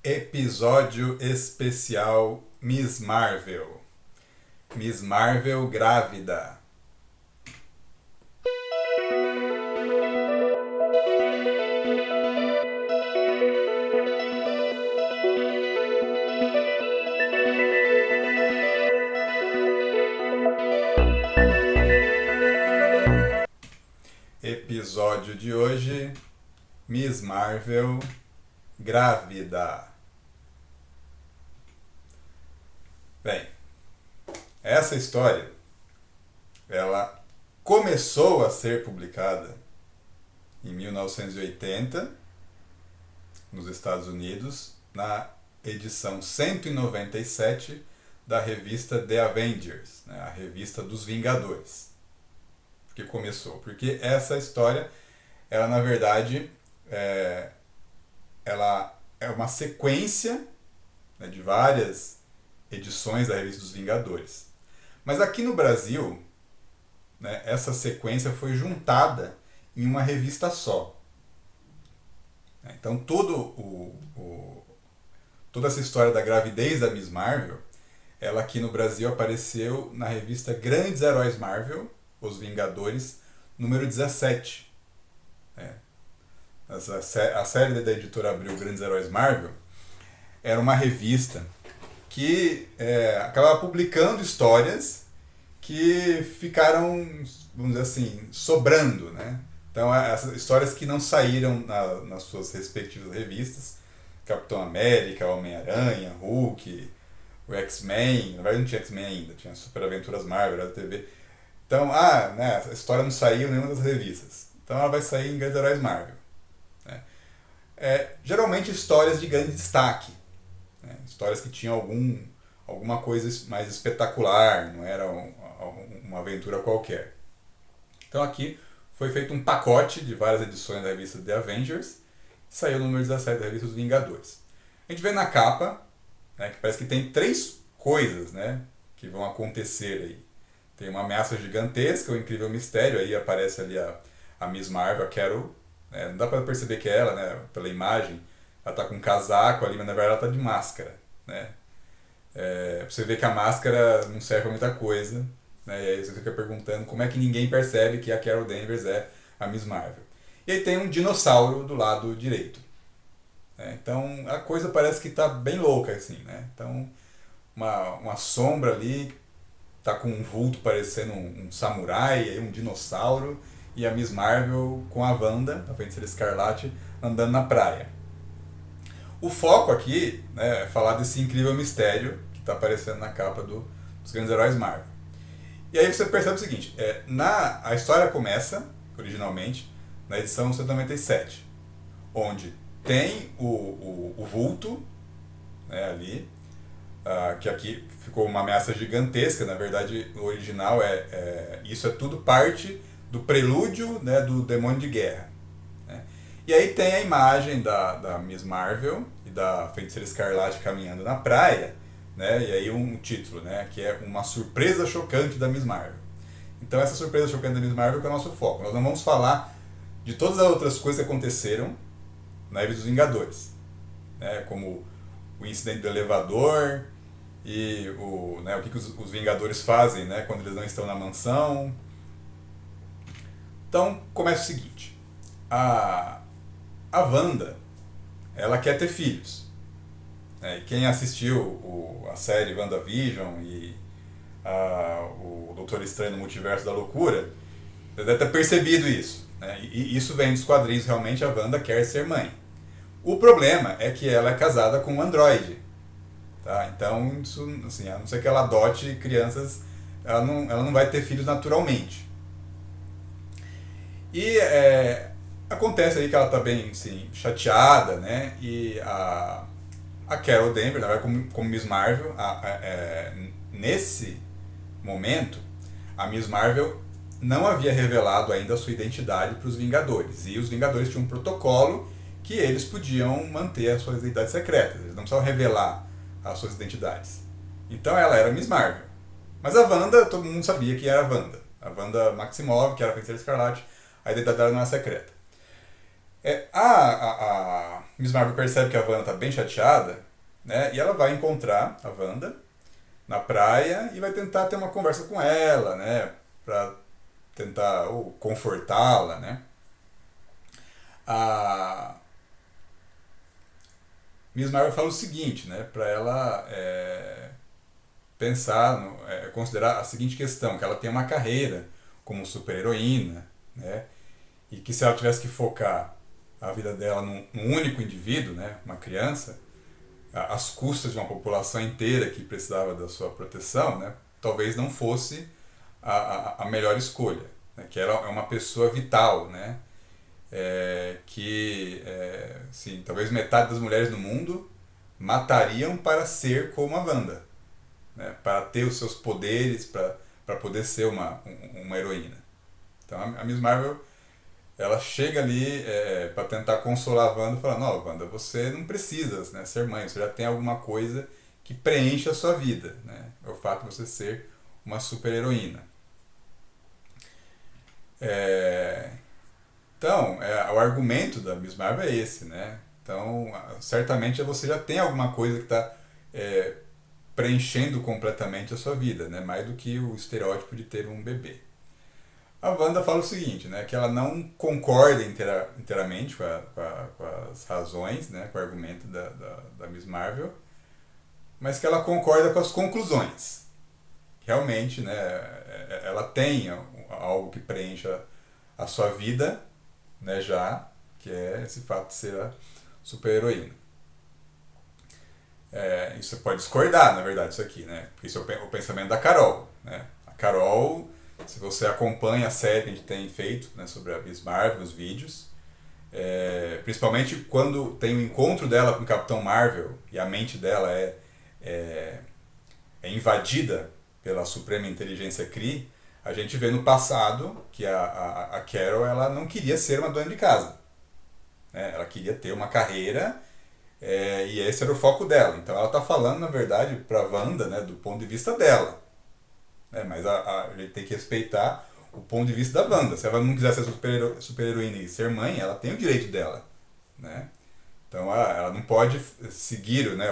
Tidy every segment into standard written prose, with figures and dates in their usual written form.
Episódio especial Miss Marvel. Miss Marvel grávida. Episódio de hoje, Miss Marvel grávida. Bem, essa história, ela começou a ser publicada em 1980, nos Estados Unidos, na edição 197 da revista The Avengers, né, a revista dos Vingadores, que começou. Porque essa história, ela na verdade, ela é uma sequência, né, de várias edições da revista dos Vingadores. Mas aqui no Brasil, né, essa sequência foi juntada em uma revista só. Então toda essa história da gravidez da Miss Marvel, ela aqui no Brasil apareceu na revista Grandes Heróis Marvel, Os Vingadores, número 17. A série da editora Abril, Grandes Heróis Marvel, era uma revista que acabava publicando histórias que ficaram, vamos dizer assim, sobrando, né? Então, essas histórias que não saíram nas suas respectivas revistas, Capitão América, Homem-Aranha, Hulk, o X-Men, na verdade não tinha X-Men ainda, tinha Super Aventuras Marvel, era da TV. Então, né, a história não saiu em nenhuma das revistas. Então ela vai sair em Grandes Heróis Marvel. Né? Geralmente histórias de grande destaque. Né? Histórias que tinham alguma coisa mais espetacular, não era uma aventura qualquer. Então aqui foi feito um pacote de várias edições da revista The Avengers, saiu no número 17 da revista dos Vingadores. A gente vê na capa, né, que parece que tem três coisas, né, que vão acontecer aí. Tem uma ameaça gigantesca, o incrível mistério, aí aparece ali a Miss Marvel, a Carol. Não dá pra perceber que é ela, né, pela imagem. Ela tá com um casaco ali, mas na verdade ela tá de máscara. Né? Pra você ver que a máscara não serve pra muita coisa. Né? E aí você fica perguntando como é que ninguém percebe que a Carol Danvers é a Miss Marvel. E aí tem um dinossauro do lado direito. Então a coisa parece que tá bem louca, assim, né? Então uma sombra ali, tá com um vulto parecendo um samurai, aí um dinossauro, e a Miss Marvel com a Wanda, a Feiticeira Escarlate, andando na praia. O foco aqui, né, é falar desse incrível mistério que está aparecendo na capa dos Grandes Heróis Marvel. E aí você percebe o seguinte, a história começa, originalmente, na edição 197, onde tem o vulto, né, ali, que aqui ficou uma ameaça gigantesca. Na verdade, o original isso é tudo parte do prelúdio, né, do Demônio de Guerra. Né? E aí tem a imagem da Miss Marvel e da Feiticeira Escarlate caminhando na praia, né, e aí um título, né, que é uma surpresa chocante da Miss Marvel. Então essa surpresa chocante da Miss Marvel é o nosso foco. Nós não vamos falar de todas as outras coisas que aconteceram na revista dos Vingadores, né, como o incidente do elevador e o que os Vingadores fazem, né, quando eles não estão na mansão. Então começa o seguinte, a Wanda, ela quer ter filhos. E quem assistiu a série WandaVision e o Doutor Estranho no Multiverso da Loucura deve ter percebido isso. Né? E isso vem dos quadrinhos, realmente a Wanda quer ser mãe. O problema é que ela é casada com um androide. Tá? Então, isso, assim, a não ser que ela adote crianças, ela não vai ter filhos naturalmente. E acontece aí que ela está bem, assim, chateada, né? E a Carol Danvers, na verdade, como Miss Marvel, nesse momento, a Miss Marvel não havia revelado ainda a sua identidade para os Vingadores. E os Vingadores tinham um protocolo que eles podiam manter as suas identidades secretas. Eles não precisavam revelar as suas identidades. Então ela era Miss Marvel. Mas a Wanda, todo mundo sabia que era a Wanda. A Wanda Maximoff, que era a Feiticeira Escarlate, a identidade dela não era secreta. A Miss Marvel percebe que a Wanda tá bem chateada, né? E ela vai encontrar a Wanda na praia e vai tentar ter uma conversa com ela, né? Pra tentar ou confortá-la, né? A Miss Marvel fala o seguinte, né? Pra ela pensar, considerar a seguinte questão, que ela tem uma carreira como super-heroína, né? E que se ela tivesse que focar a vida dela num único indivíduo, né? Uma criança, às custas de uma população inteira que precisava da sua proteção, né? Talvez não fosse a melhor escolha, né? Que ela é uma pessoa vital, né? Sim, talvez metade das mulheres no mundo matariam para ser como a Wanda, né? Para ter os seus poderes, para poder ser uma heroína. Então a Miss Marvel ela chega ali para tentar consolar a Wanda, falando: "Não, Wanda, você não precisa, né, ser mãe, você já tem alguma coisa que preenche a sua vida, né? É o fato de você ser uma super heroína." É, então, o argumento da Miss Marvel é esse, né? Então, certamente você já tem alguma coisa que está preenchendo completamente a sua vida, né? Mais do que o estereótipo de ter um bebê. A Wanda fala o seguinte, né? Que ela não concorda inteiramente com as razões, né? Com o argumento da Miss Marvel, mas que ela concorda com as conclusões. Realmente, né? Ela tem algo que preencha a sua vida, né? Já, que é esse fato de ser a super-heroína. Isso você pode discordar, na verdade, isso aqui, né? Porque isso é o pensamento da Carol, né? A Carol, se você acompanha a série que a gente tem feito, né, sobre a Miss Marvel, os vídeos, principalmente quando tem o encontro dela com o Capitão Marvel e a mente dela é, é invadida pela Suprema Inteligência Kree, a gente vê no passado que a Carol ela não queria ser uma dona de casa, né? Ela queria ter uma carreira. E esse era o foco dela. Então ela está falando, na verdade, para a Wanda, né, do ponto de vista dela. Né? Mas a gente tem que respeitar o ponto de vista da Wanda. Se ela não quiser ser super-heroína e ser mãe, ela tem o direito dela. Né? Então ela não pode seguir, né,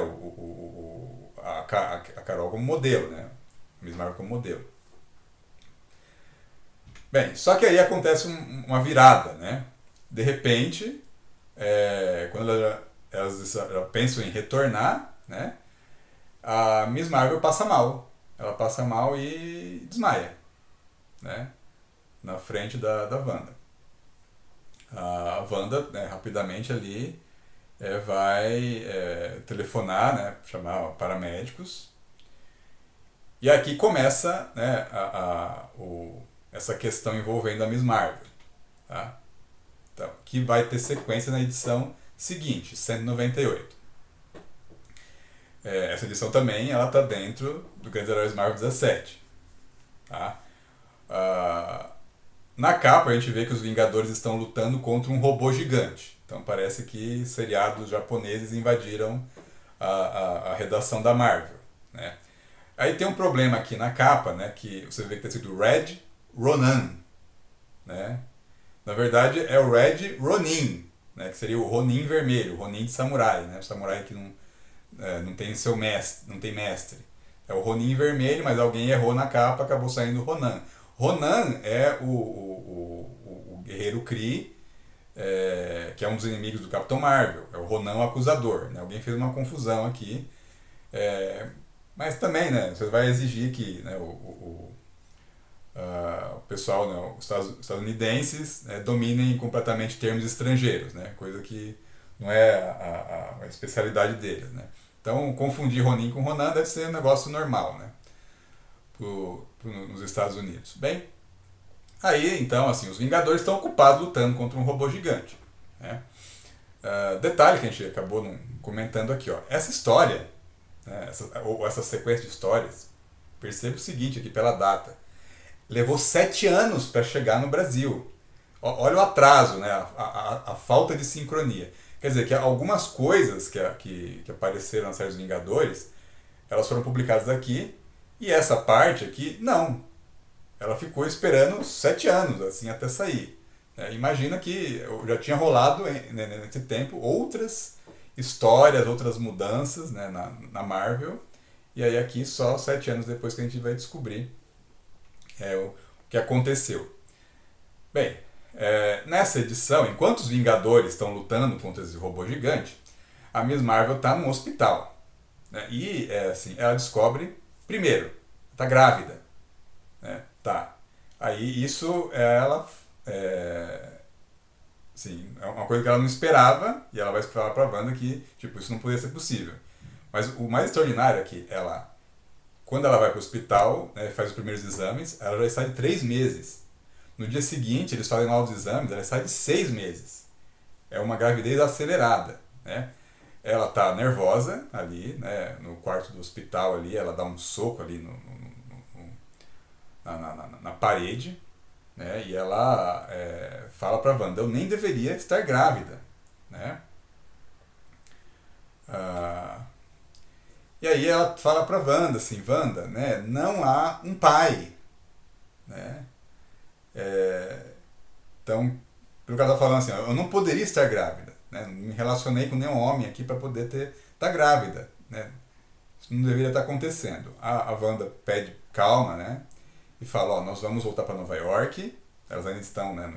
a Carol como modelo, né? A Miss Marvel como modelo. Bem, só que aí acontece uma virada, né? De repente, quando elas pensam em retornar, né? A Miss Marvel passa mal. Ela passa mal e desmaia, né? Na frente da Wanda. A Wanda, né, rapidamente ali vai telefonar, né? Chamar paramédicos. E aqui começa, né, essa questão envolvendo a Miss Marvel. Tá? Então, que vai ter sequência na edição seguinte, 198. Essa edição também ela está dentro do Grandes Heróis Marvel 17. Tá? Na capa a gente vê que os Vingadores estão lutando contra um robô gigante. Então parece que seriados japoneses invadiram a redação da Marvel. Né? Aí tem um problema aqui na capa, né, que você vê que está escrito Red Ronan. Né? Na verdade é o Red Ronin, né, que seria o Ronin vermelho, o Ronin de samurai, né, o samurai que não tem seu mestre, não tem mestre. É o Ronin vermelho, mas alguém errou na capa, acabou saindo Ronan. Ronan é o guerreiro Kree, que é um dos inimigos do Capitão Marvel. É o Ronan o acusador. Né? Alguém fez uma confusão aqui. Mas também, né, você vai exigir que, né, o pessoal, né, os estadunidenses, né, dominem completamente termos estrangeiros, né, coisa que não é a especialidade deles. Né. Então, confundir Ronin com Ronan deve ser um negócio normal, né, nos Estados Unidos. Bem, aí, então, assim, os Vingadores estão ocupados lutando contra um robô gigante. Né. Detalhe que a gente acabou não comentando aqui, ó, essa história, né, essa sequência de histórias, perceba o seguinte aqui pela data, levou 7 anos para chegar no Brasil. Olha o atraso, né? A falta de sincronia. Quer dizer, que algumas coisas que apareceram na série dos Vingadores, elas foram publicadas aqui, e essa parte aqui, não. Ela ficou esperando 7 anos, assim, até sair. Imagina que já tinha rolado nesse tempo outras histórias, outras mudanças, né, na Marvel. E aí aqui só 7 anos depois que a gente vai descobrir o que aconteceu. Bem, nessa edição, enquanto os Vingadores estão lutando contra esse robô gigante, a Miss Marvel está num hospital. Né? E assim, ela descobre, primeiro, está grávida. Né? Tá. Aí isso ela. Sim, é uma coisa que ela não esperava, e ela vai falar pra Wanda que tipo, isso não poderia ser possível. Mas o mais extraordinário é que ela, quando ela vai para o hospital, né, faz os primeiros exames, ela já está de 3 meses. No dia seguinte, eles fazem novos exames, ela está de 6 meses. É uma gravidez acelerada, né? Ela tá nervosa ali, né, no quarto do hospital ali, ela dá um soco ali na parede, né, e ela fala pra Wanda, eu nem deveria estar grávida, né? Ah, e aí ela fala pra Wanda, assim, Wanda, né, não há um pai, né? Então, pelo que ela tá falando assim, eu não poderia estar grávida, né? Não me relacionei com nenhum homem aqui para poder estar grávida, né? Isso não deveria estar acontecendo. A Wanda pede calma, né? E fala, ó, nós vamos voltar para Nova York, elas ainda estão, né,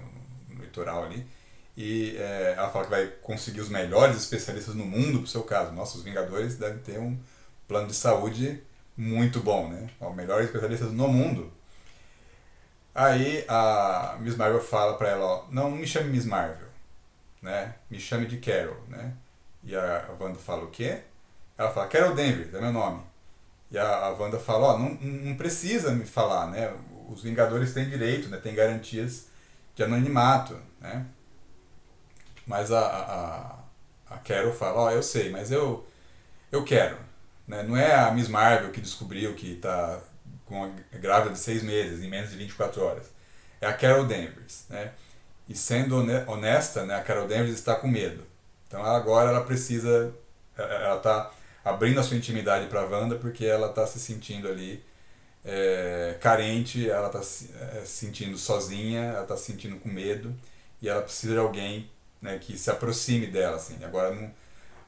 no litoral ali, e ela fala que vai conseguir os melhores especialistas no mundo pro seu caso. Nossos Vingadores devem ter um plano de saúde muito bom, né? Ó, melhores especialistas no mundo. Aí a Miss Marvel fala pra ela, ó, não me chame Miss Marvel, né? Me chame de Carol, né? E a Wanda fala o quê? Ela fala, Carol Danvers, é meu nome. E a Wanda fala, ó, não precisa me falar, né? Os Vingadores têm direito, né? Tem garantias de anonimato, né? Mas a Carol fala, ó, eu sei, mas eu quero. Né? Não é a Miss Marvel que descobriu que tá grávida de 6 meses, em menos de 24 horas. É a Carol Danvers, né? E sendo honesta, né, a Carol Danvers está com medo. Então agora ela precisa, ela está abrindo a sua intimidade para a Wanda porque ela está se sentindo ali carente, ela está se sentindo sozinha, ela está se sentindo com medo e ela precisa de alguém, né, que se aproxime dela. Assim. Agora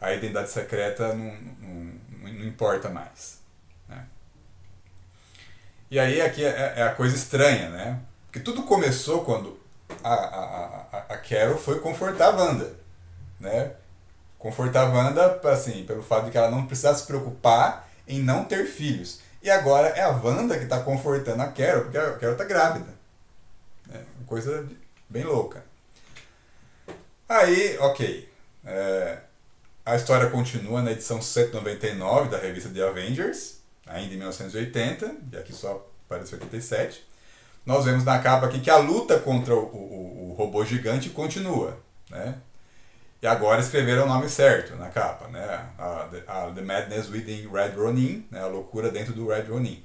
a identidade secreta não importa mais. Né? E aí aqui é a coisa estranha, né? Porque tudo começou quando a Carol foi confortar a Wanda, né? Confortar a Wanda, assim, pelo fato de que ela não precisava se preocupar em não ter filhos. E agora é a Wanda que está confortando a Carol, porque a Carol está grávida. É uma coisa bem louca. Aí, ok. A história continua na edição 199 da revista The Avengers, ainda em 1980, e aqui só apareceu 87. Nós vemos na capa aqui que a luta contra o robô gigante continua, né? E agora escreveram o nome certo na capa, né? The Madness Within Red Ronin, né? A loucura dentro do Red Ronin.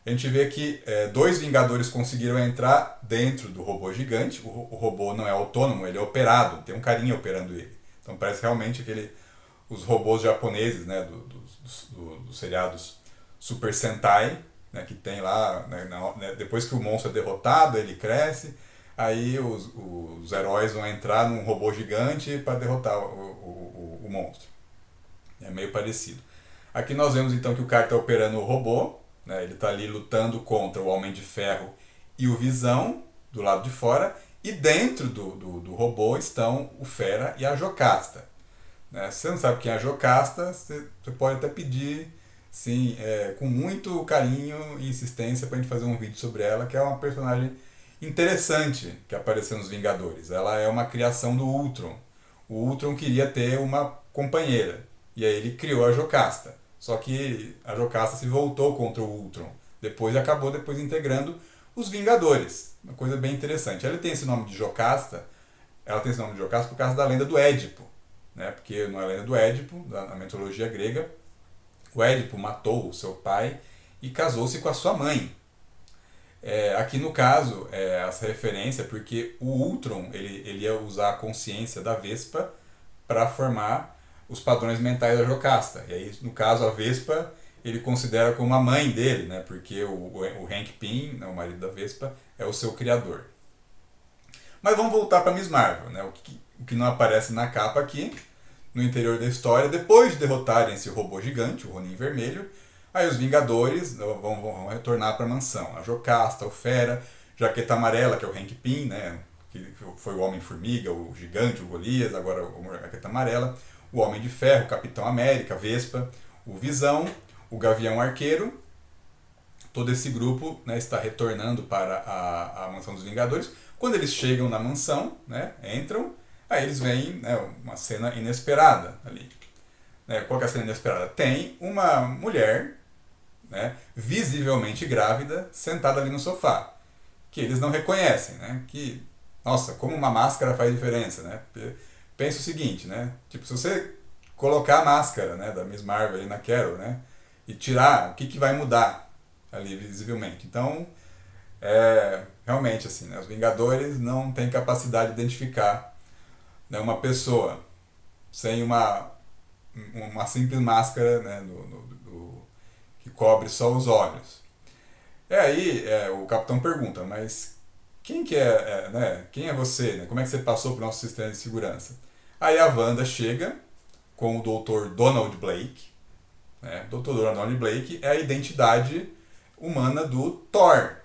A gente vê que 2 Vingadores conseguiram entrar dentro do robô gigante. O robô não é autônomo, ele é operado, tem um carinha operando ele. Então parece realmente os robôs japoneses, né? Dos seriados Super Sentai, né, que tem lá, né, depois que o monstro é derrotado, ele cresce, aí os heróis vão entrar num robô gigante para derrotar o monstro. É meio parecido. Aqui nós vemos então que o cara está operando o robô, né, ele está ali lutando contra o Homem de Ferro e o Visão, do lado de fora, e dentro do robô estão o Fera e a Jocasta. Né? Se você não sabe quem é a Jocasta, você pode até pedir sim, com muito carinho e insistência pra gente fazer um vídeo sobre ela, que é uma personagem interessante que apareceu nos Vingadores. Ela é uma criação do Ultron. O Ultron queria ter uma companheira, e aí ele criou a Jocasta. Só que a Jocasta se voltou contra o Ultron. Depois acabou integrando os Vingadores. Uma coisa bem interessante. Ela tem esse nome de Jocasta, ela tem esse nome de Jocasta por causa da lenda do Édipo. Né? Porque na lenda do Édipo, na mitologia grega, o Édipo matou o seu pai e casou-se com a sua mãe. Aqui no caso, essa referência é porque o Ultron ele ia usar a consciência da Vespa para formar os padrões mentais da Jocasta. E aí, no caso, a Vespa ele considera como a mãe dele, né? Porque o Hank Pym, né, o marido da Vespa, é o seu criador. Mas vamos voltar para Miss Marvel, né? O que não aparece na capa aqui, no interior da história, depois de derrotarem esse robô gigante, o Ronin Vermelho, aí os Vingadores vão retornar para a mansão. A Jocasta, o Fera, Jaqueta Amarela, que é o Hank Pym, né? Que foi o Homem-Formiga, o Gigante, o Golias, agora o Jaqueta Amarela, o Homem de Ferro, o Capitão América, a Vespa, o Visão, o Gavião Arqueiro. Todo esse grupo, né, está retornando para a Mansão dos Vingadores. Quando eles chegam na mansão, né, entram, aí eles veem, né, uma cena inesperada ali. Né, qual que é a cena inesperada? Tem uma mulher, né, visivelmente grávida sentada ali no sofá, que eles não reconhecem, né, que, nossa, como uma máscara faz diferença, né? Pensa o seguinte, né, tipo, se você colocar a máscara, né, da Miss Marvel ali na Carol, né, e tirar, o que vai mudar ali visivelmente? Então, realmente assim, né, os Vingadores não têm capacidade de identificar, né, uma pessoa sem uma simples máscara, né, que cobre só os olhos. Aí o capitão pergunta, mas quem que né, quem é você? Né? Como é que você passou para o nosso sistema de segurança? Aí a Wanda chega com o Dr. Donald Blake. Né? O Dr. Donald Blake é a identidade humana do Thor.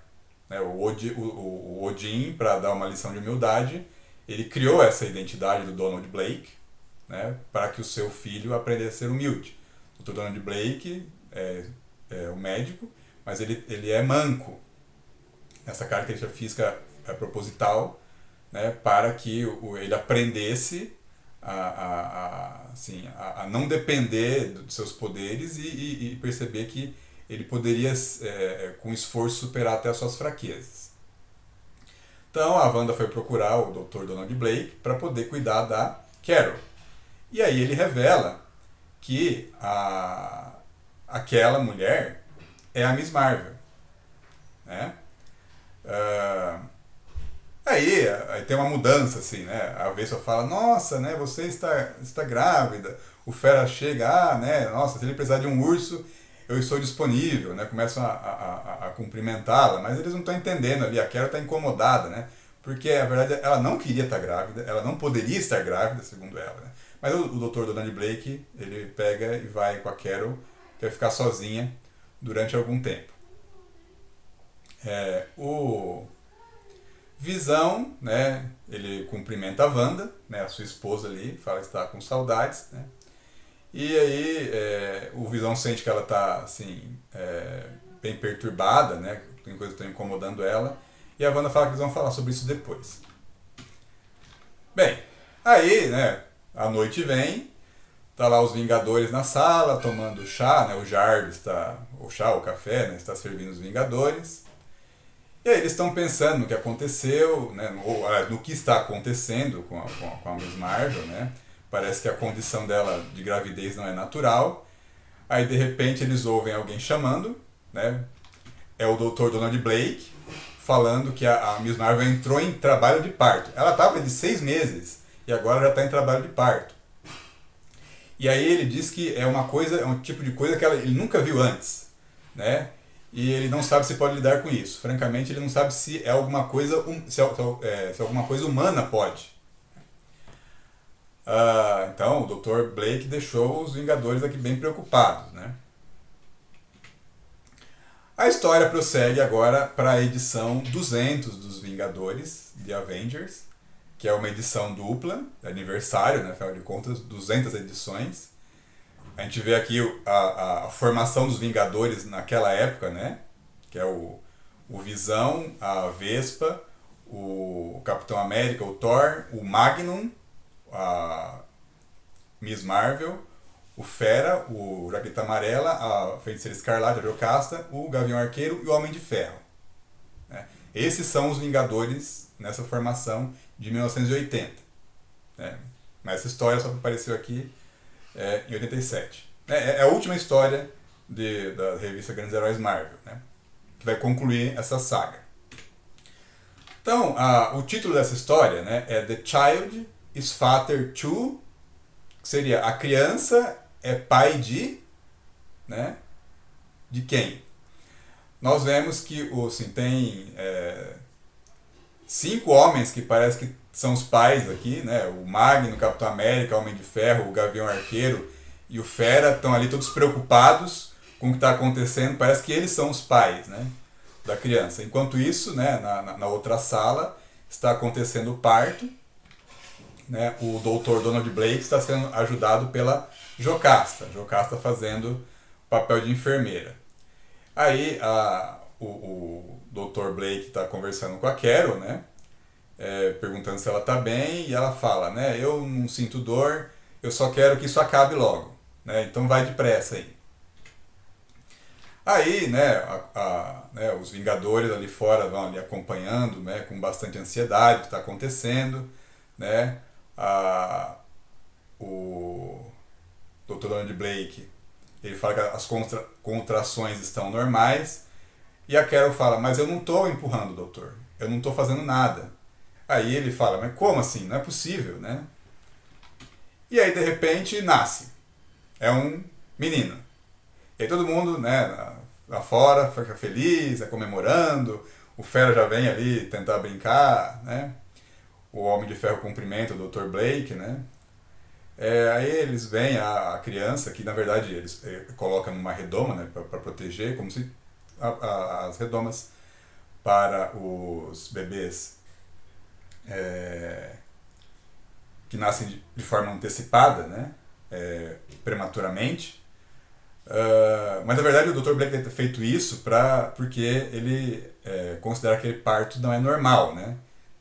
Né? O Odin, para dar uma lição de humildade, ele criou essa identidade do Donald Blake, né, para que o seu filho aprendesse a ser humilde. O Dr. Donald Blake é o médico, mas ele é manco. Essa característica física é proposital, né, para que ele aprendesse a não depender dos seus poderes e perceber que ele poderia, com esforço, superar até as suas fraquezas. Então a Wanda foi procurar o Dr. Donald Blake para poder cuidar da Carol. E aí ele revela que aquela mulher é a Miss Marvel. Né? Aí tem uma mudança, assim, né? A Vespa fala, nossa, né, você está grávida. O Fera chega, né, nossa, se ele precisar de um urso, eu estou disponível, né? Começam a cumprimentá-la, mas eles não estão entendendo ali, a Carol está incomodada, né? Porque, na verdade, ela não queria estar grávida, ela não poderia estar grávida, segundo ela, né? Mas o Dr. Donald Blake, ele pega e vai com a Carol, que vai ficar sozinha durante algum tempo. O Visão, né, ele cumprimenta a Wanda, né, a sua esposa ali, fala que está com saudades, né? E aí o Visão sente que ela está assim, bem perturbada, né, tem coisas que estão incomodando ela, e a Wanda fala que eles vão falar sobre isso depois. Bem, aí, né, a noite vem, tá lá os Vingadores na sala, tomando chá, né, o Jarvis está, o café, né, está servindo os Vingadores. E aí eles estão pensando no que aconteceu, né, no que está acontecendo com a Miss Marvel, né? Parece que a condição dela de gravidez não é natural. Aí de repente eles ouvem alguém chamando, né? É o Dr. Donald Blake falando que a Miss Marvel entrou em trabalho de parto. Ela estava de 6 meses e agora já está em trabalho de parto. E aí ele diz que é um tipo de coisa que ele nunca viu antes, né? E ele não sabe se pode lidar com isso. Francamente, ele não sabe se é alguma coisa, se alguma coisa humana pode. Então, o Dr. Blake deixou os Vingadores aqui bem preocupados, né? A história prossegue agora para a edição 200 dos Vingadores, The Avengers, que é uma edição dupla, aniversário, né? Afinal de contas, 200 edições. A gente vê aqui a formação dos Vingadores naquela época, né? Que é o Visão, a Vespa, o Capitão América, o Thor, o Magnum, a Miss Marvel, o Fera, o Jaqueta Amarela, a Feiticeira Escarlate, a Jocasta, o Gavião Arqueiro e o Homem de Ferro. Né? Esses são os Vingadores nessa formação de 1980. Né? Mas essa história só apareceu aqui em 87. É a última história da revista Grandes Heróis Marvel, né? Que vai concluir essa saga. Então, o título dessa história, né, é The Child is Father to, que seria a criança é pai de, né, de quem? Nós vemos que assim, tem 5 homens que parece que são os pais aqui, né? O Magno, o Capitão América, o Homem de Ferro, o Gavião Arqueiro e o Fera estão ali todos preocupados com o que está acontecendo. Parece que eles são os pais, né, da criança. Enquanto isso, né, na outra sala está acontecendo o parto, né? O Dr. Donald Blake está sendo ajudado pela Jocasta. Jocasta fazendo o papel de enfermeira. Aí o Dr. Blake está conversando com a Carol, né? Perguntando se ela está bem, e ela fala, né? Eu não sinto dor, eu só quero que isso acabe logo, né? Então vai depressa aí. Aí, né, né, os Vingadores ali fora vão ali acompanhando, né, com bastante ansiedade o que está acontecendo, né? O Dr. Donald Blake, ele fala que as contrações estão normais, e a Carol fala, mas eu não estou empurrando, doutor, eu não estou fazendo nada. Aí ele fala, mas como assim? Não é possível, né? E aí, de repente, nasce. É um menino. E aí todo mundo, né, lá fora fica feliz, comemorando. O Fera já vem ali tentar brincar, né? O Homem de Ferro cumprimenta o Dr. Blake, né? Aí eles veem a criança, que na verdade eles colocam numa redoma, né, para proteger, como se as redomas para os bebês que nascem de forma antecipada, né, prematuramente. Mas na verdade o Dr. Blake deve ter feito isso porque ele considera que aquele parto não é normal, né?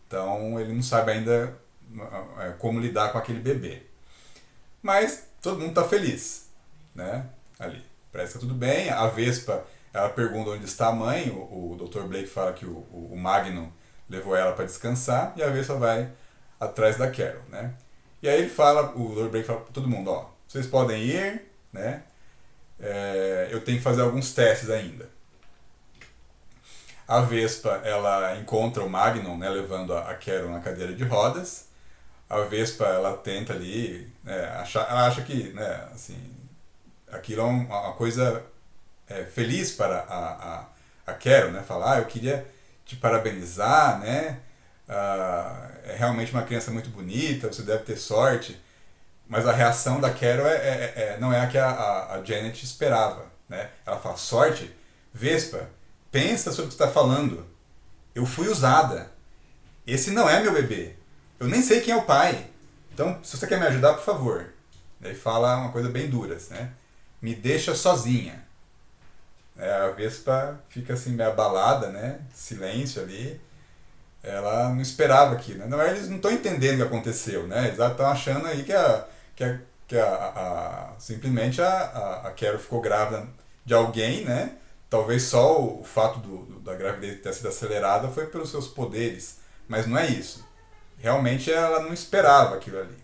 Então ele não sabe ainda como lidar com aquele bebê. Mas todo mundo está feliz, né? Ali, parece que tá tudo bem. A Vespa, ela pergunta onde está a mãe. O Dr. Blake fala que o Magnum levou ela para descansar, e a Vespa vai atrás da Carol, né? E aí o Dr. Blake fala para todo mundo, ó, vocês podem ir, né? Eu tenho que fazer alguns testes ainda. A Vespa, ela encontra o Magnum, né, levando a Carol na cadeira de rodas. A Vespa, ela tenta ali, né, ela acha que, né, assim, aquilo é uma coisa feliz para a Carol, né? Falar, eu queria te parabenizar, né? É realmente uma criança muito bonita, você deve ter sorte. Mas a reação da Carol não é a que a Janet esperava, né? Ela fala, sorte? Vespa, pensa sobre o que você está falando. Eu fui usada. Esse não é meu bebê. Eu nem sei quem é o pai. Então, se você quer me ajudar, por favor. Daí fala uma coisa bem dura, né? Me deixa sozinha. A Vespa fica assim meio abalada, né? Silêncio ali. Ela não esperava aquilo, né? Não, eles não estão entendendo o que aconteceu, né? Eles estão achando aí que simplesmente a Carol ficou grávida de alguém, né? Talvez só o fato da gravidez ter sido acelerada foi pelos seus poderes, mas não é isso. Realmente ela não esperava aquilo ali.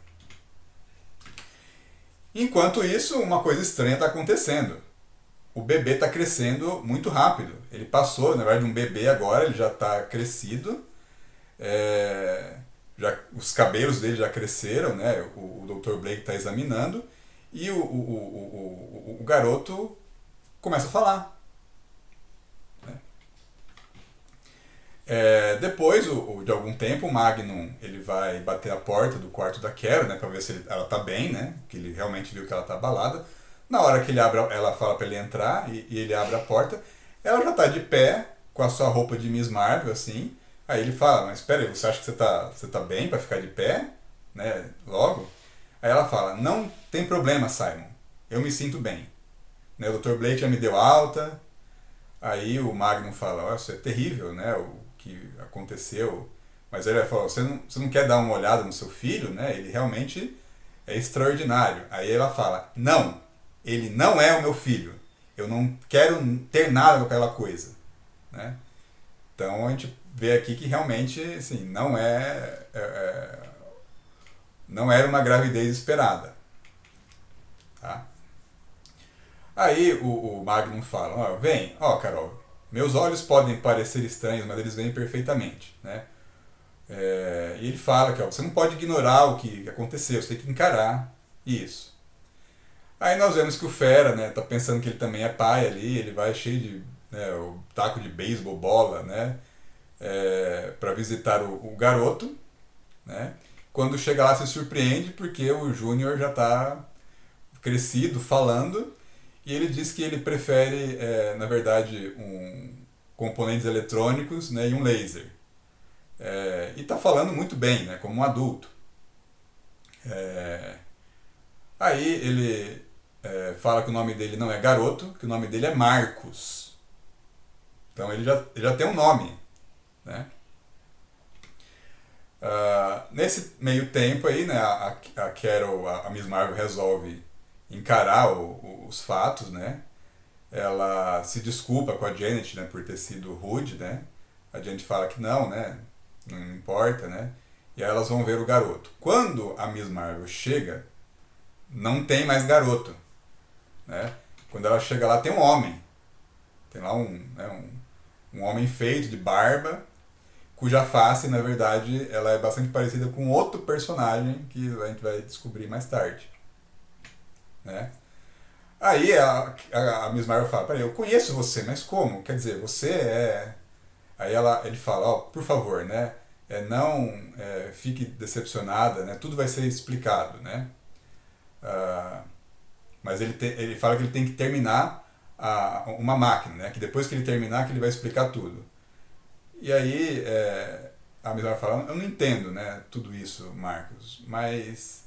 Enquanto isso, uma coisa estranha está acontecendo. O bebê está crescendo muito rápido. Ele passou, na verdade, um bebê agora, ele já está crescido. Os cabelos dele já cresceram, né? O Dr. Blake está examinando. E o garoto começa a falar. Depois de algum tempo, o Magnum ele vai bater a porta do quarto da Carol, né, para ver se ela tá bem, né, que ele realmente viu que ela tá abalada. Na hora que ele abre, ela fala para ele entrar e ele abre a porta, ela já tá de pé com a sua roupa de Miss Marvel, assim. Aí ele fala, mas espera aí, você acha que você tá bem para ficar de pé, né, logo? Aí ela fala, não tem problema, Simon, eu me sinto bem, né, o Dr. Blake já me deu alta. Aí o Magnum fala, olha, isso é terrível, né, o que aconteceu. Mas ele fala, você não quer dar uma olhada no seu filho, né? Ele realmente é extraordinário. Aí ela fala, não, ele não é o meu filho. Eu não quero ter nada com aquela coisa, né? Então a gente vê aqui que realmente, assim, não era uma gravidez esperada, tá? Aí o Magnum fala, ó, vem, ó, Carol, meus olhos podem parecer estranhos, mas eles veem perfeitamente, né? E ele fala que ó, você não pode ignorar o que aconteceu, você tem que encarar isso. Aí nós vemos que o Fera, né, tá pensando que ele também é pai ali, ele vai cheio de, né, o taco de beisebol, bola, né? para visitar o garoto, né? Quando chega lá se surpreende porque o Júnior já está crescido, falando, e ele diz que ele prefere, na verdade, componentes eletrônicos, né, e um laser. E está falando muito bem, né, como um adulto. É, Aí ele fala que o nome dele não é Garoto, que o nome dele é Marcos. Então ele já tem um nome, né? Nesse meio tempo aí, né, a Carol, a Miss Marvel resolve encarar os fatos, né? Ela se desculpa com a Janet, né, por ter sido rude, né? A Janet fala que não, né? Não importa, né? E aí elas vão ver o garoto. Quando a Miss Marvel chega, não tem mais garoto, né? Quando ela chega lá tem um homem. Tem lá um homem feito de barba, cuja face, na verdade, ela é bastante parecida com outro personagem que a gente vai descobrir mais tarde, né? Aí a Miss Marvel fala, peraí, eu conheço você, mas como? Quer dizer, você é... Aí ele fala, ó, por favor, né? Não fique decepcionada, né? Tudo vai ser explicado, né? Ah, mas ele fala que ele tem que terminar uma máquina, né? Que depois que ele terminar, que ele vai explicar tudo. E aí a Miss Marvel fala, eu não entendo, né? Tudo isso, Marcos, mas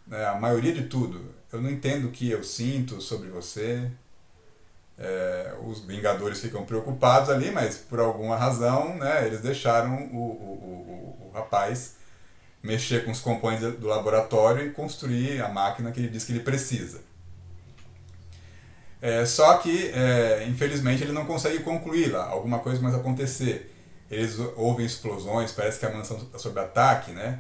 né, a maioria de tudo, eu não entendo o que eu sinto sobre você. Os Vingadores ficam preocupados ali, mas por alguma razão, né, eles deixaram o rapaz mexer com os componentes do laboratório e construir a máquina que ele diz que ele precisa. Só que, infelizmente, ele não consegue concluir lá. Alguma coisa começa a acontecer. Eles ouvem explosões, parece que a mansão está sob ataque, né?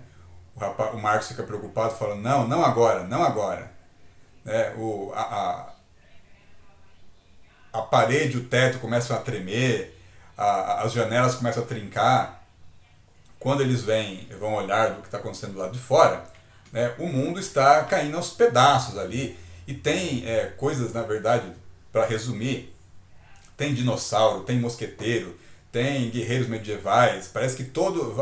O Marcos fica preocupado, falando, não, não agora, não agora. Né? A parede, o teto começam a tremer, as janelas começam a trincar. Quando eles vão olhar do que está acontecendo do lado de fora, né, o mundo está caindo aos pedaços ali. E tem coisas, na verdade, para resumir, tem dinossauro, tem mosqueteiro, tem guerreiros medievais, parece que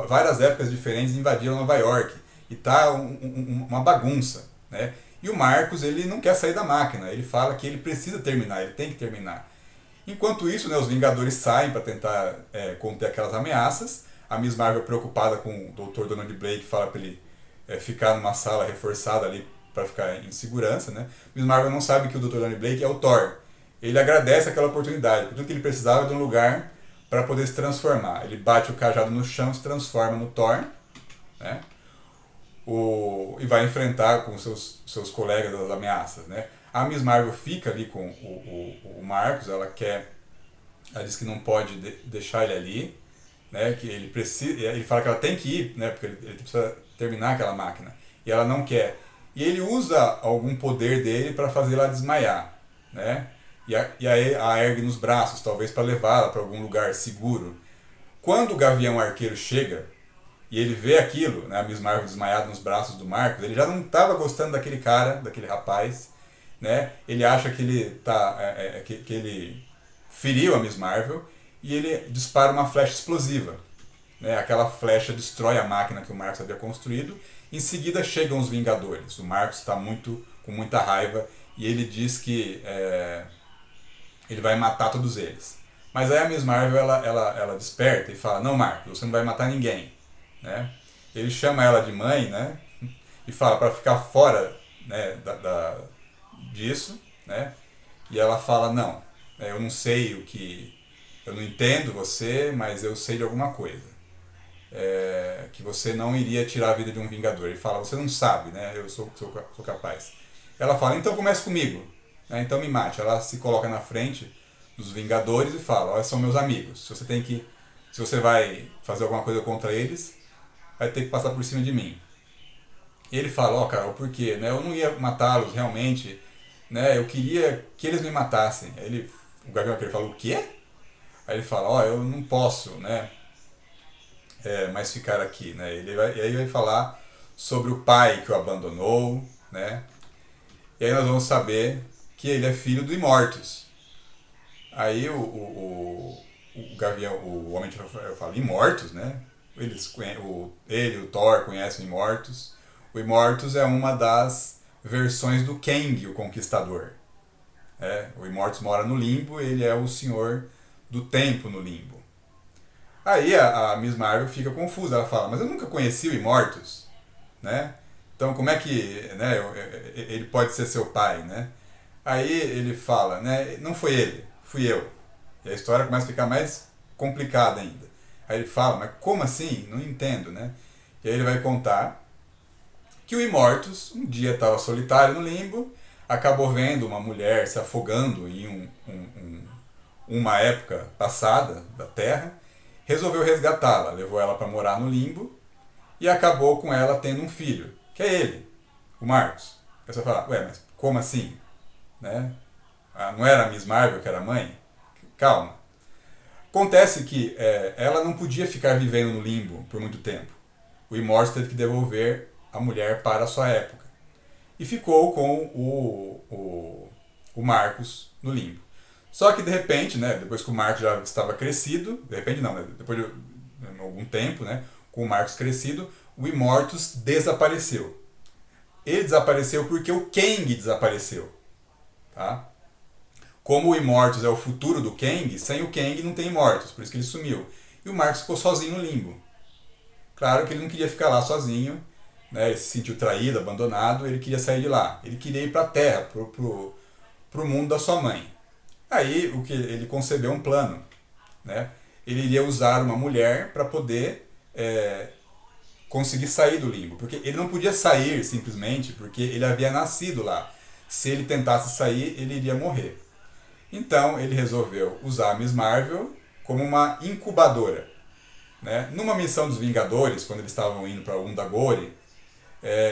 várias épocas diferentes invadiram Nova York. E tá uma bagunça, né? E o Marcos, ele não quer sair da máquina, ele fala que ele precisa terminar, ele tem que terminar. Enquanto isso, né, os Vingadores saem para tentar conter aquelas ameaças. A Miss Marvel, preocupada com o Dr. Donald Blake, fala para ele ficar numa sala reforçada ali para ficar em segurança. Né? Miss Marvel não sabe que o Dr. Donald Blake é o Thor. Ele agradece aquela oportunidade, porque tudo que ele precisava de um lugar para poder se transformar. Ele bate o cajado no chão e se transforma no Thor. Né? E vai enfrentar com seus colegas as ameaças. Né? A Miss Marvel fica ali com o Marcos, ela diz que não pode deixar ele ali, né? Que ele precisa, ele fala que ela tem que ir, né? Porque ele precisa terminar aquela máquina, e ela não quer. E ele usa algum poder dele para fazer ela desmaiar, né? E aí a ergue nos braços, talvez para levá-la para algum lugar seguro. Quando o Gavião Arqueiro chega e ele vê aquilo, né, a Miss Marvel desmaiada nos braços do Marcos, ele já não estava gostando daquele cara, daquele rapaz, né? Ele acha que que ele feriu a Miss Marvel e ele dispara uma flecha explosiva, né? Aquela flecha destrói a máquina que o Marcos havia construído. Em seguida chegam os Vingadores. O Marcos está com muita raiva e ele diz que ele vai matar todos eles. Mas aí a Miss Marvel ela desperta e fala, não, Marcos, você não vai matar ninguém, né? Ele chama ela de mãe, né? E fala para ficar fora, né, disso, né? E ela fala, não, eu não sei eu não entendo você, mas eu sei de alguma coisa. Que você não iria tirar a vida de um Vingador. Ele fala, você não sabe, né? Eu sou capaz. Ela fala, então comece comigo, né? Então me mate. Ela se coloca na frente dos Vingadores e fala, olha, são meus amigos. Se você vai fazer alguma coisa contra eles, vai ter que passar por cima de mim. E ele fala, ó, Carol, por quê? Né? Eu não ia matá-los realmente, né? Eu queria que eles me matassem. Aí o Gavião Arqueiro fala, o quê? Aí ele fala, ó, eu não posso, né? Mais ficar aqui, né? E aí vai falar sobre o pai que o abandonou, né? E aí nós vamos saber que ele é filho do Immortus. Aí o Gavião, o Homem de Ferro fala Imortos, né? Ele e o Thor conhecem o Imortos. O Imortus é uma das versões do Kang, o Conquistador. O Imortus mora no limbo, ele é o senhor do tempo no limbo. Aí a Miss Marvel fica confusa, ela fala, mas eu nunca conheci o Imortus, né? Então como é que, né, ele pode ser seu pai, né? Aí ele fala, né, não foi ele, fui eu. E a história começa a ficar mais complicada ainda. Aí ele fala, mas como assim? Não entendo, né? E aí ele vai contar que o Imortus um dia estava solitário no limbo, acabou vendo uma mulher se afogando em uma época passada da Terra, resolveu resgatá-la, levou ela para morar no limbo e acabou com ela tendo um filho, que é ele, o Marcos. Aí você fala, ué, mas como assim? Né? Não era a Miss Marvel que era a mãe? Calma. Acontece que ela não podia ficar vivendo no limbo por muito tempo. O Immortus teve que devolver a mulher para a sua época. E ficou com o Marcos no limbo. Só que de repente, né, depois que o Marcos já estava crescido, de repente não, né, depois de algum tempo, né, com o Marcos crescido, o Immortus desapareceu. Ele desapareceu porque o Kang desapareceu. Tá? Como o Immortus é o futuro do Kang, sem o Kang não tem Immortus, por isso que ele sumiu. E o Marcos ficou sozinho no limbo. Claro que ele não queria ficar lá sozinho, né? Ele se sentiu traído, abandonado, ele queria sair de lá. Ele queria ir para a Terra, pro mundo da sua mãe. Aí o que ele concebeu um plano. Né? Ele iria usar uma mulher para poder conseguir sair do limbo. Porque ele não podia sair simplesmente porque ele havia nascido lá. Se ele tentasse sair, ele iria morrer. Então ele resolveu usar a Miss Marvel como uma incubadora. Né? Numa missão dos Vingadores, quando eles estavam indo para Undagore,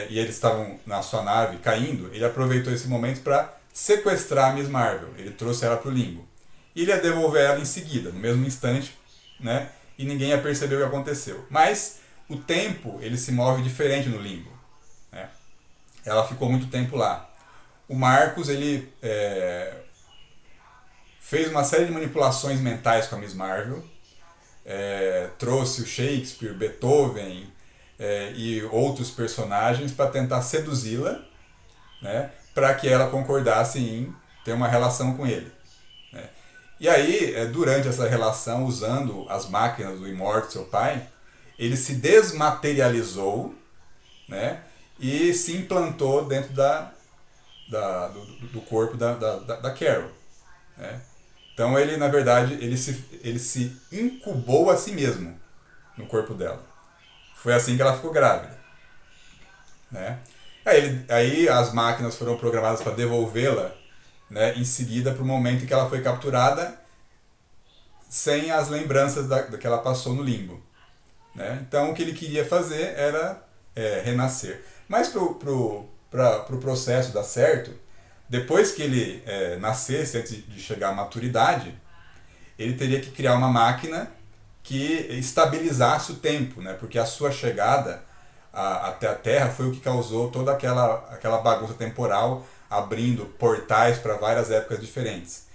e eles estavam na sua nave caindo, ele aproveitou esse momento para sequestrar a Miss Marvel. Ele trouxe ela para o limbo. E ele ia devolver ela em seguida, no mesmo instante, né? E ninguém ia perceber o que aconteceu. Mas o tempo ele se move diferente no limbo. Né? Ela ficou muito tempo lá. O Marcos ele fez uma série de manipulações mentais com a Miss Marvel, trouxe o Shakespeare, Beethoven e outros personagens para tentar seduzi-la, né, para que ela concordasse em ter uma relação com ele. Né. E aí, durante essa relação, usando as máquinas do Immortus, seu pai, ele se desmaterializou, né, e se implantou dentro do corpo da Carol. Né. Então ele, na verdade, ele se incubou a si mesmo no corpo dela. Foi assim que ela ficou grávida. Né? Aí as máquinas foram programadas para devolvê-la, né, em seguida para o momento em que ela foi capturada sem as lembranças da que ela passou no limbo. Né? Então o que ele queria fazer era renascer. Mas para o processo dar certo, depois que ele nascesse, antes de chegar à maturidade, ele teria que criar uma máquina que estabilizasse o tempo, né? Porque a sua chegada até a Terra foi o que causou toda aquela bagunça temporal, abrindo portais para várias épocas diferentes.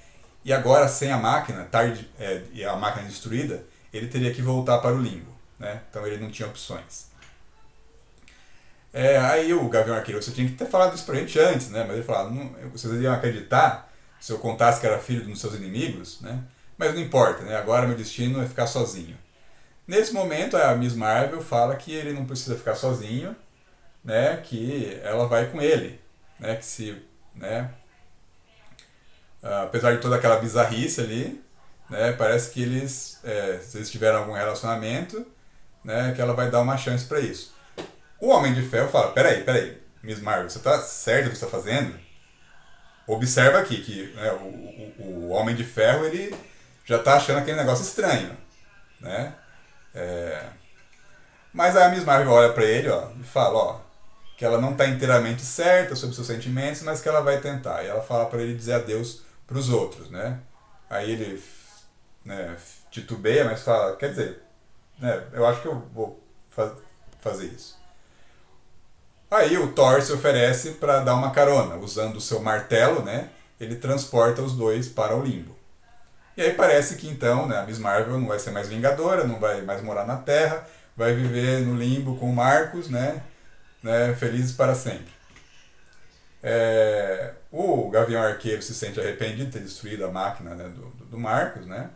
E agora, sem a máquina, e a máquina destruída, ele teria que voltar para o limbo. Né? Então ele não tinha opções. Aí o Gavião Arqueiro, você tinha que ter falado isso pra gente antes, né? Mas ele falava, vocês iam acreditar se eu contasse que era filho dos seus inimigos, né? Mas não importa, né? Agora meu destino é ficar sozinho. Nesse momento a Miss Marvel fala que ele não precisa ficar sozinho, né? Que ela vai com ele, né? Que se, né? Apesar de toda aquela bizarrice ali, né? Parece que se eles tiveram algum relacionamento, né? Que ela vai dar uma chance pra isso. O Homem de Ferro fala, peraí, Miss Marvel, você tá certo do que você tá fazendo? Observa aqui que, né, o Homem de Ferro, ele já tá achando aquele negócio estranho, né? Mas a Miss Marvel olha pra ele, ó, e fala, ó, que ela não tá inteiramente certa sobre seus sentimentos, mas que ela vai tentar. E ela fala pra ele dizer adeus pros outros, né? Aí ele, né, titubeia, mas fala, quer dizer, né, eu acho que eu vou fazer isso. Aí o Thor se oferece para dar uma carona, usando o seu martelo, né? Ele transporta os dois para o limbo. E aí parece que então, né, a Miss Marvel não vai ser mais Vingadora, não vai mais morar na Terra, vai viver no limbo com o Marcos, né, felizes para sempre. O Gavião Arqueiro se sente arrependido de ter destruído a máquina, né, do Marcos, né?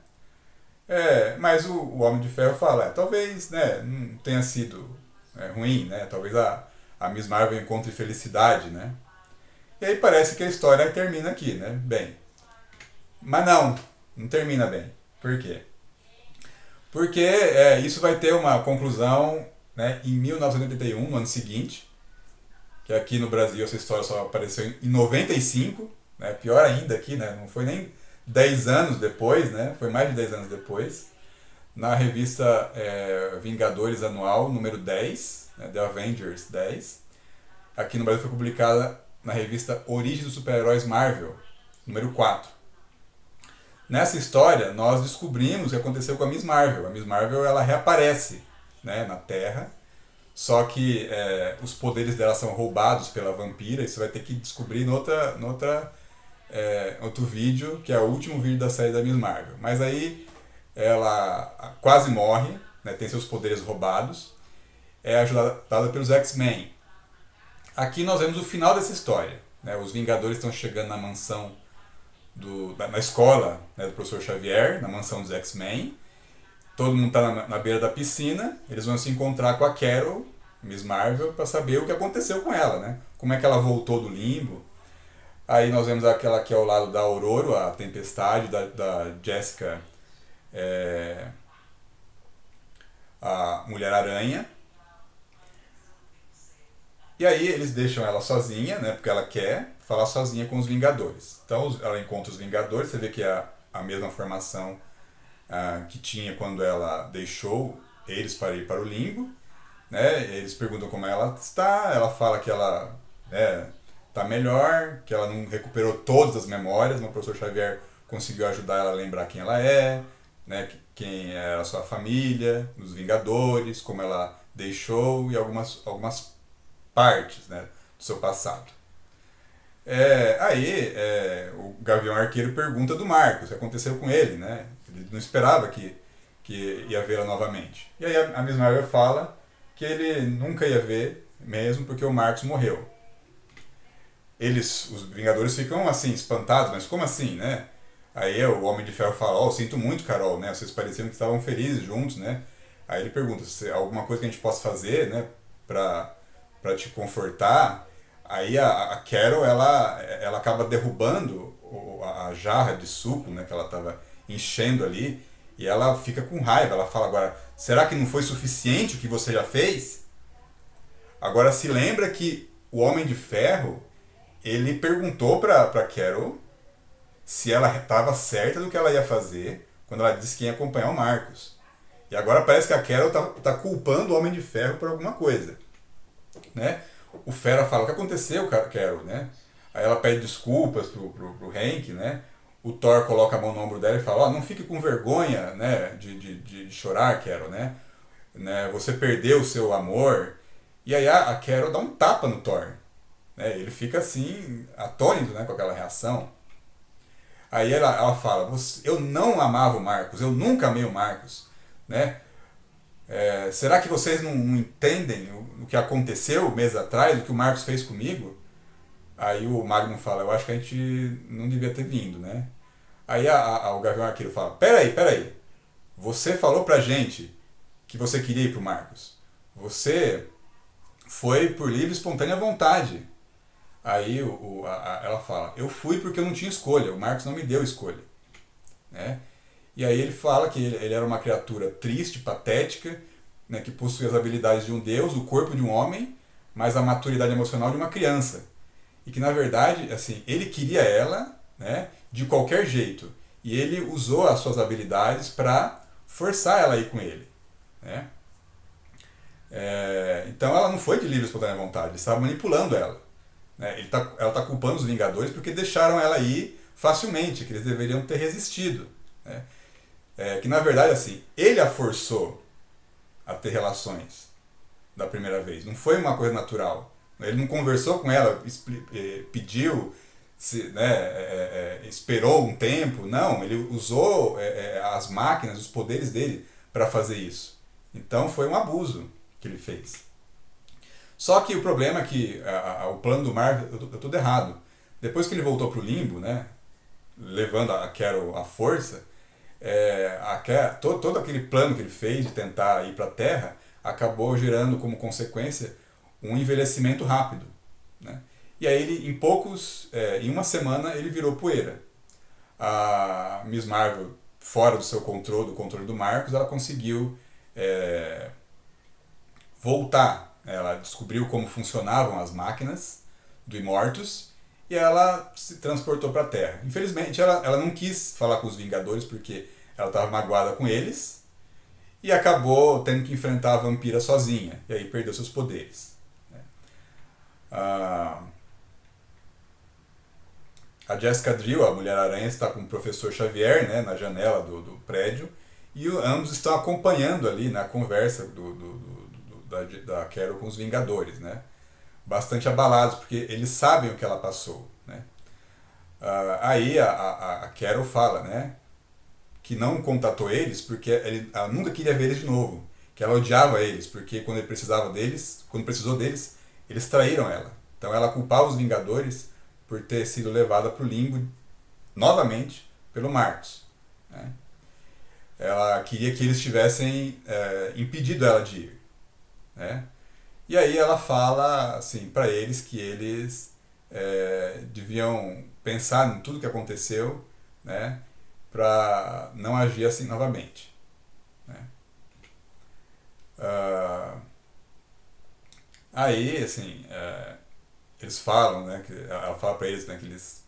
Mas o Homem de Ferro fala, talvez, né, não tenha sido ruim, né? Talvez a Miss Marvel encontre felicidade, né? E aí parece que a história termina aqui, né? Bem, mas não termina bem. Por quê? Porque isso vai ter uma conclusão, né, em 1981, no ano seguinte, que aqui no Brasil essa história só apareceu em 95, né, pior ainda aqui, né, não foi nem 10 anos depois, né, foi mais de 10 anos depois, na revista Vingadores Anual, número 10, né, The Avengers 10. Aqui no Brasil foi publicada na revista Origem dos Super-Heróis Marvel, número 4. Nessa história, nós descobrimos o que aconteceu com a Miss Marvel. A Miss Marvel ela reaparece, né, na Terra, só que os poderes dela são roubados pela vampira. Isso vai ter que descobrir outro vídeo, que é o último vídeo da série da Miss Marvel. Mas aí ela quase morre, né, tem seus poderes roubados, é ajudada pelos X-Men. Aqui nós vemos o final dessa história, né? Os Vingadores estão chegando na mansão na escola, né, do professor Xavier, na mansão dos X-Men. Todo mundo está na beira da piscina, eles vão se encontrar com a Carol, Miss Marvel, para saber o que aconteceu com ela, né? Como é que ela voltou do limbo. Aí nós vemos aquela que é ao lado da Aurora, a Tempestade, da Jessica, a Mulher-Aranha. E aí eles deixam ela sozinha, né? Porque ela quer falar sozinha com os Vingadores. Então ela encontra os Vingadores, você vê que é a mesma formação que tinha quando ela deixou eles para ir para o limbo, né? Eles perguntam como ela está, ela fala que ela está melhor, que ela não recuperou todas as memórias, mas o professor Xavier conseguiu ajudar ela a lembrar quem ela é, né? Quem era a sua família, os Vingadores, como ela deixou e algumas partes, né, do seu passado. Aí o Gavião Arqueiro pergunta do Marcos, o que aconteceu com ele, né? Ele não esperava que ia vê-la novamente. E aí a Miss Marvel fala que ele nunca ia ver mesmo porque o Marcos morreu. Os Vingadores ficam assim, espantados, mas como assim, né? Aí o Homem de Ferro fala, sinto muito, Carol, né? Vocês pareciam que estavam felizes juntos, né? Aí ele pergunta se alguma coisa que a gente possa fazer, né, pra te confortar. Aí a Carol ela acaba derrubando a jarra de suco, né, que ela estava enchendo ali, e ela fica com raiva. Ela fala agora, será que não foi suficiente o que você já fez? Agora se lembra que o Homem de Ferro ele perguntou para Carol se ela estava certa do que ela ia fazer quando ela disse que ia acompanhar o Marcos. E agora parece que a Carol tá culpando o Homem de Ferro por alguma coisa, né? O Fera fala, o que aconteceu, Carol, né? Aí ela pede desculpas pro Hank, né? O Thor coloca a mão no ombro dela e fala, não fique com vergonha, né, de chorar, Carol, né? Você perdeu o seu amor. E aí a Carol dá um tapa no Thor, né? Ele fica assim, atônito, né, com aquela reação. Aí ela fala, eu não amava o Marcos, eu nunca amei o Marcos, né? Será que vocês não entendem o que aconteceu meses atrás, o que o Marcos fez comigo? Aí o Magnum fala, eu acho que a gente não devia ter vindo, né? Aí o Gavião Arqueiro fala, peraí, você falou pra gente que você queria ir pro Marcos. Você foi por livre e espontânea vontade. Aí ela fala, eu fui porque eu não tinha escolha, o Marcos não me deu escolha, né? E aí ele fala que ele era uma criatura triste, patética, né, que possui as habilidades de um deus, o corpo de um homem, mas a maturidade emocional de uma criança. E que na verdade, assim, ele queria ela, né, de qualquer jeito. E ele usou as suas habilidades para forçar ela a ir com ele, né? Então ela não foi de livre e espontânea vontade, ele estava manipulando ela, né? Ela está culpando os Vingadores porque deixaram ela ir facilmente, que eles deveriam ter resistido, né? Que na verdade, assim, ele a forçou a ter relações da primeira vez. Não foi uma coisa natural. Ele não conversou com ela, pediu, esperou um tempo, não, ele usou as máquinas, os poderes dele para fazer isso. Então foi um abuso que ele fez. Só que o problema é que o plano do Marvel deu tudo errado. Depois que ele voltou pro limbo, né, levando a Carol à força, todo aquele plano que ele fez de tentar ir para a Terra acabou gerando como consequência um envelhecimento rápido, né? E aí ele, em uma semana ele virou poeira. A Miss Marvel, fora do seu controle, do controle do Marcos, ela conseguiu voltar. Ela descobriu como funcionavam as máquinas do Immortus e ela se transportou para a Terra. Infelizmente ela não quis falar com os Vingadores porque ela estava magoada com eles e acabou tendo que enfrentar a vampira sozinha, e aí perdeu seus poderes, né? A Jessica Drill, a Mulher-Aranha, está com o Professor Xavier, né, na janela do prédio, e ambos estão acompanhando ali na conversa da Carol com os Vingadores, né? Bastante abalados, porque eles sabem o que ela passou, né? Aí a Carol fala, né, que não contatou eles porque ela nunca queria ver eles de novo, que ela odiava eles, porque quando ele precisava deles, quando precisou deles, eles traíram ela. Então ela culpava os Vingadores por ter sido levada para o limbo novamente pelo Marcos, né? Ela queria que eles tivessem impedido ela de ir, né? E aí ela fala assim para eles que eles deviam pensar em tudo que aconteceu, né, para não agir assim novamente, né? Aí assim eles falam, né, que ela fala para eles, né, que eles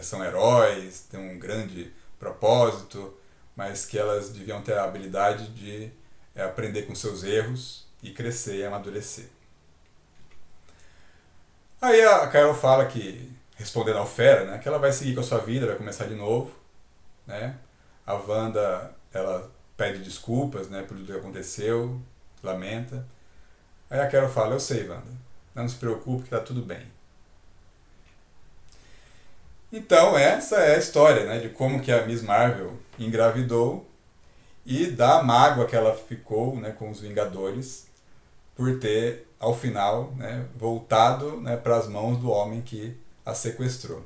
são heróis, têm um grande propósito, mas que elas deviam ter a habilidade de aprender com seus erros e crescer e amadurecer. Aí a Carol fala que, respondendo ao Fera, né, que ela vai seguir com a sua vida, vai começar de novo, né? A Wanda, ela pede desculpas, né, por tudo que aconteceu, lamenta. Aí a Carol fala, eu sei, Wanda, não se preocupe que tá tudo bem. Então essa é a história, né, de como que a Miss Marvel engravidou e da mágoa que ela ficou, né, com os Vingadores por ter, ao final, né, voltado, né, para as mãos do homem que a sequestrou.